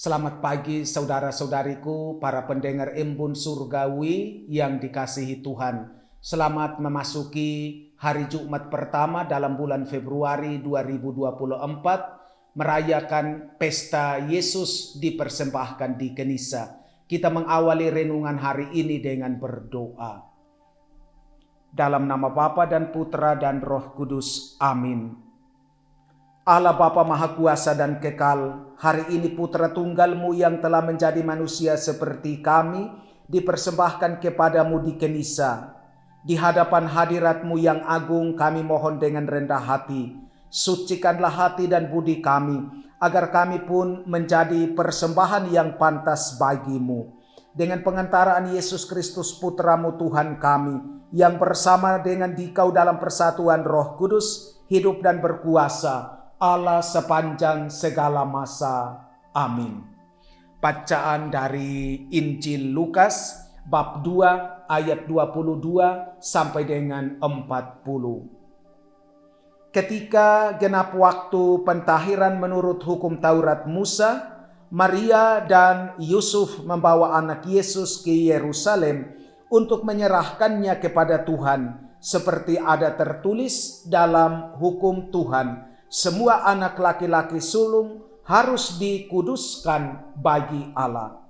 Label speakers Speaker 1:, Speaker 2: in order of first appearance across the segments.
Speaker 1: Selamat pagi saudara-saudariku, para pendengar Embun Surgawi yang dikasihi Tuhan. Selamat memasuki hari Jumat pertama dalam bulan Februari 2024, merayakan pesta Yesus dipersembahkan di Kenisa. Kita mengawali renungan hari ini dengan berdoa. Dalam nama Bapa dan Putra dan Roh Kudus. Amin. Allah Bapa Maha Kuasa dan Kekal, hari ini Putra Tunggal-Mu yang telah menjadi manusia seperti kami, dipersembahkan kepadamu di Kenisa. Di hadapan hadirat-Mu yang agung kami mohon dengan rendah hati, sucikanlah hati dan budi kami, agar kami pun menjadi persembahan yang pantas bagi-Mu. Dengan pengantaraan Yesus Kristus Putra-Mu Tuhan kami, yang bersama dengan Dikau dalam persatuan Roh Kudus, hidup dan berkuasa, Allah sepanjang segala masa. Amin. Bacaan dari Injil Lukas bab 2 ayat 22 sampai dengan 40. Ketika genap waktu pentahiran menurut hukum Taurat Musa, Maria dan Yusuf membawa anak Yesus ke Yerusalem untuk menyerahkannya kepada Tuhan, seperti ada tertulis dalam hukum Tuhan. Semua anak laki-laki sulung harus dikuduskan bagi Allah.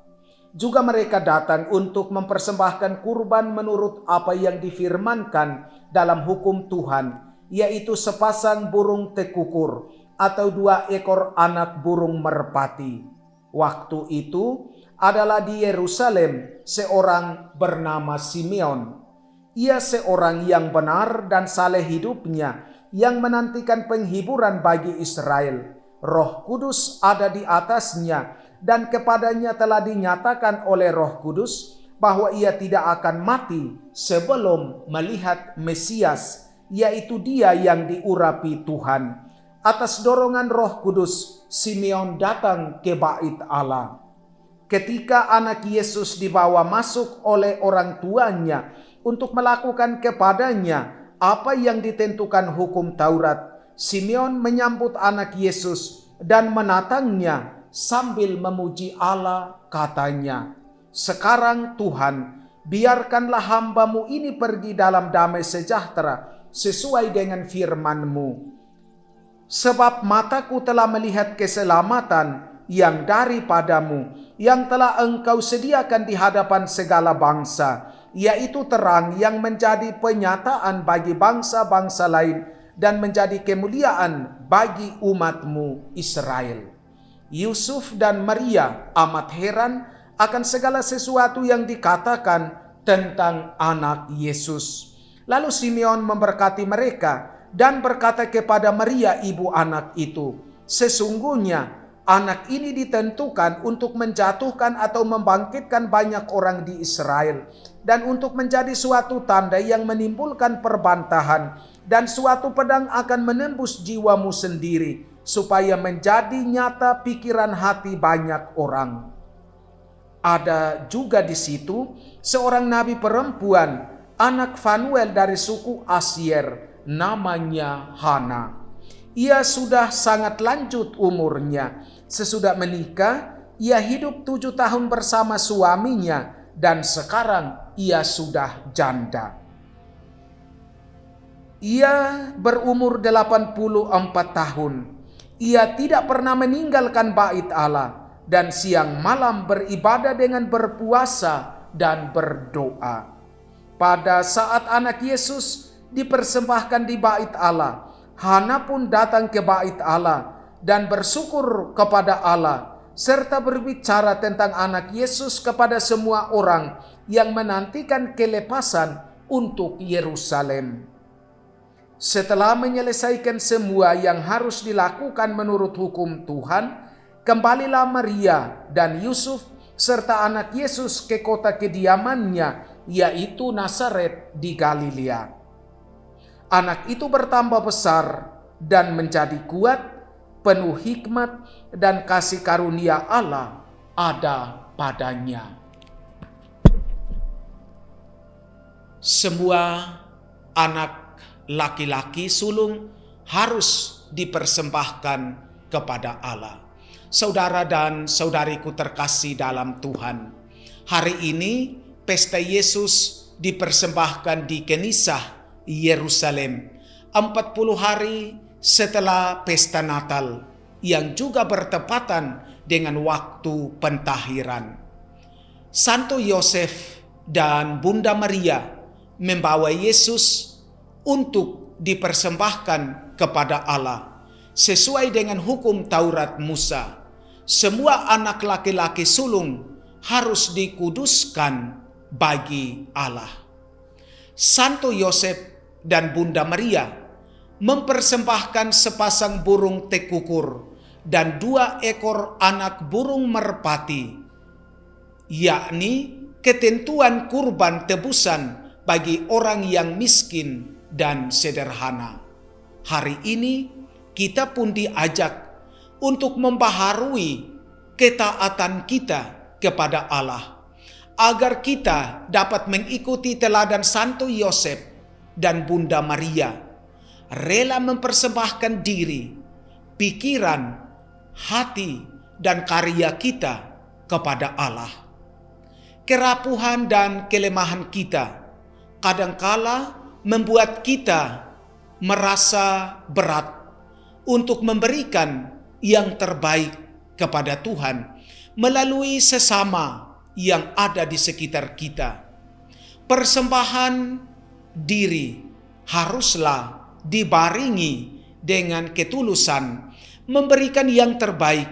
Speaker 1: Juga mereka datang untuk mempersembahkan kurban menurut apa yang difirmankan dalam hukum Tuhan, yaitu sepasang burung tekukur atau 2 ekor anak burung merpati. Waktu itu adalah di Yerusalem seorang bernama Simeon. Ia seorang yang benar dan saleh hidupnya, yang menantikan penghiburan bagi Israel. Roh Kudus ada di atasnya, dan kepadanya telah dinyatakan oleh Roh Kudus bahwa ia tidak akan mati sebelum melihat Mesias, yaitu Dia yang diurapi Tuhan. Atas dorongan Roh Kudus, Simeon datang ke Bait Allah. Ketika anak Yesus dibawa masuk oleh orang tuanya untuk melakukan kepadanya apa yang ditentukan hukum Taurat, Simeon menyambut anak Yesus dan menatangnya sambil memuji Allah, katanya, "Sekarang Tuhan, biarkanlah hamba-Mu ini pergi dalam damai sejahtera sesuai dengan firman-Mu. Sebab mataku telah melihat keselamatan yang daripada-Mu, yang telah Engkau sediakan di hadapan segala bangsa, yaitu terang yang menjadi penyataan bagi bangsa-bangsa lain dan menjadi kemuliaan bagi umat-Mu Israel." Yusuf dan Maria amat heran akan segala sesuatu yang dikatakan tentang anak Yesus. Lalu Simeon memberkati mereka dan berkata kepada Maria ibu anak itu, "Sesungguhnya anak ini ditentukan untuk menjatuhkan atau membangkitkan banyak orang di Israel, dan untuk menjadi suatu tanda yang menimbulkan perbantahan, dan suatu pedang akan menembus jiwamu sendiri, supaya menjadi nyata pikiran hati banyak orang." Ada juga di situ seorang nabi perempuan, anak Fanuel dari suku Asyer, namanya Hana. Ia sudah sangat lanjut umurnya. Sesudah menikah, ia hidup 7 tahun bersama suaminya, dan sekarang ia sudah janda. Ia berumur 84 tahun. Ia tidak pernah meninggalkan bait Allah, dan siang malam beribadah dengan berpuasa dan berdoa. Pada saat anak Yesus dipersembahkan di bait Allah, Hana pun datang ke bait Allah dan bersyukur kepada Allah, serta berbicara tentang anak Yesus kepada semua orang yang menantikan kelepasan untuk Yerusalem. Setelah menyelesaikan semua yang harus dilakukan menurut hukum Tuhan, kembalilah Maria dan Yusuf serta anak Yesus ke kota kediamannya, yaitu Nazaret di Galilea. Anak itu bertambah besar dan menjadi kuat, penuh hikmat, dan kasih karunia Allah ada padanya. Semua anak laki-laki sulung harus dipersembahkan kepada Allah. Saudara dan saudariku terkasih dalam Tuhan, hari ini pesta Yesus dipersembahkan di Kenisah Yerusalem 40 hari setelah pesta Natal yang juga bertepatan dengan waktu pentahiran. Santo Yosef dan Bunda Maria membawa Yesus untuk dipersembahkan kepada Allah. Sesuai dengan hukum Taurat Musa, semua anak laki-laki sulung harus dikuduskan bagi Allah. Santo Yosef dan Bunda Maria mempersembahkan sepasang burung tekukur dan 2 ekor anak burung merpati, yakni ketentuan kurban tebusan bagi orang yang miskin dan sederhana. Hari ini kita pun diajak untuk membaharui ketaatan kita kepada Allah, agar kita dapat mengikuti teladan Santo Yosef dan Bunda Maria, rela mempersembahkan diri, pikiran, hati, dan karya kita kepada Allah. Kerapuhan dan kelemahan kita kadangkala membuat kita merasa berat untuk memberikan yang terbaik kepada Tuhan melalui sesama yang ada di sekitar kita. Persembahan diri haruslah dibarengi dengan ketulusan memberikan yang terbaik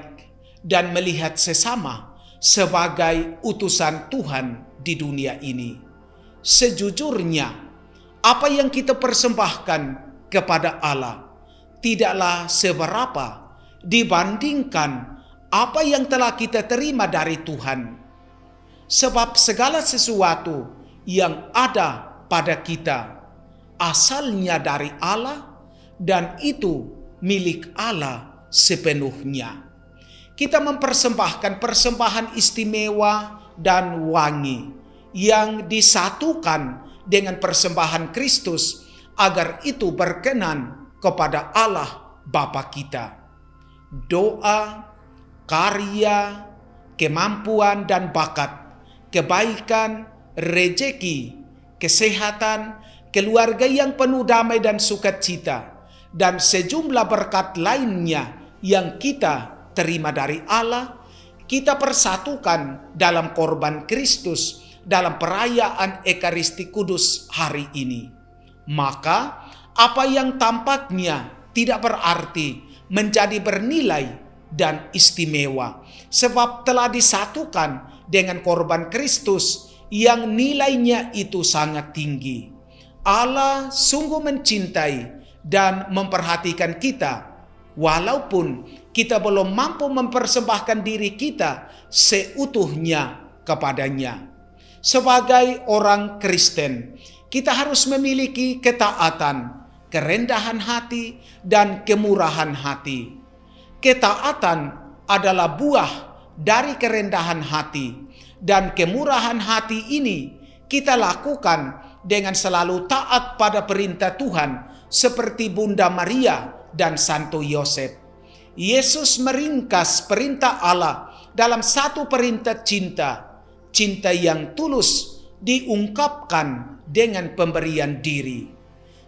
Speaker 1: dan melihat sesama sebagai utusan Tuhan di dunia ini. Sejujurnya, apa yang kita persembahkan kepada Allah tidaklah seberapa dibandingkan apa yang telah kita terima dari Tuhan. Sebab segala sesuatu yang ada pada kita asalnya dari Allah dan itu milik Allah sepenuhnya. Kita mempersembahkan persembahan istimewa dan wangi yang disatukan dengan persembahan Kristus agar itu berkenan kepada Allah Bapa kita. Doa, karya, kemampuan dan bakat, kebaikan, rejeki, kesehatan, keluarga yang penuh damai dan sukacita, dan sejumlah berkat lainnya yang kita terima dari Allah, kita persatukan dalam korban Kristus dalam perayaan Ekaristi Kudus hari ini. Maka apa yang tampaknya tidak berarti menjadi bernilai dan istimewa, sebab telah disatukan dengan korban Kristus yang nilainya itu sangat tinggi. Allah sungguh mencintai dan memperhatikan kita, walaupun kita belum mampu mempersembahkan diri kita seutuhnya kepadanya. Sebagai orang Kristen, kita harus memiliki ketaatan, kerendahan hati, dan kemurahan hati. Ketaatan adalah buah dari kerendahan hati, dan kemurahan hati ini kita lakukan dengan selalu taat pada perintah Tuhan seperti Bunda Maria dan Santo Yosef. Yesus meringkas perintah Allah dalam satu perintah cinta. Cinta yang tulus diungkapkan dengan pemberian diri.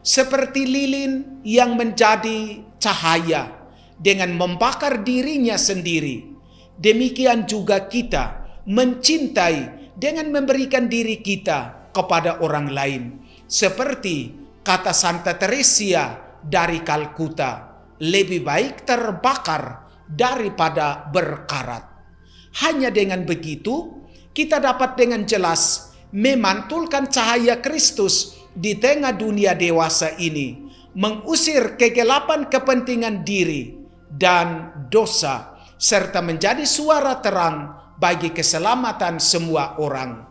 Speaker 1: Seperti lilin yang menjadi cahaya dengan membakar dirinya sendiri, demikian juga kita mencintai dengan memberikan diri kita kepada orang lain. Seperti kata Santa Teresia dari Kalkuta, lebih baik terbakar daripada berkarat. Hanya dengan begitu, kita dapat dengan jelas memantulkan cahaya Kristus di tengah dunia dewasa ini, mengusir kegelapan kepentingan diri dan dosa, serta menjadi suara terang bagi keselamatan semua orang.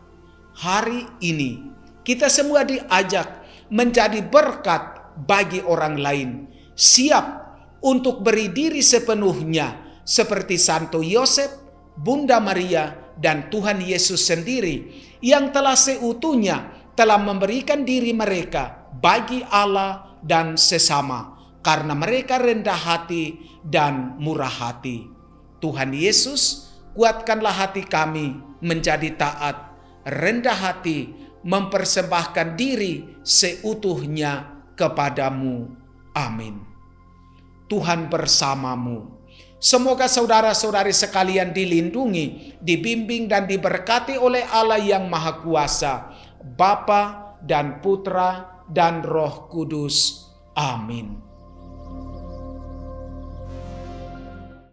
Speaker 1: Hari ini, kita semua diajak menjadi berkat bagi orang lain, siap untuk beri diri sepenuhnya seperti Santo Yosef, Bunda Maria, dan Tuhan Yesus sendiri yang telah seutuhnya telah memberikan diri mereka bagi Allah dan sesama karena mereka rendah hati dan murah hati. Tuhan Yesus, kuatkanlah hati kami menjadi taat, rendah hati, mempersembahkan diri seutuhnya kepadamu. Amin. Tuhan bersamamu. Semoga saudara-saudari sekalian dilindungi, dibimbing dan diberkati oleh Allah yang Maha Kuasa, Bapa dan Putra dan Roh Kudus. Amin.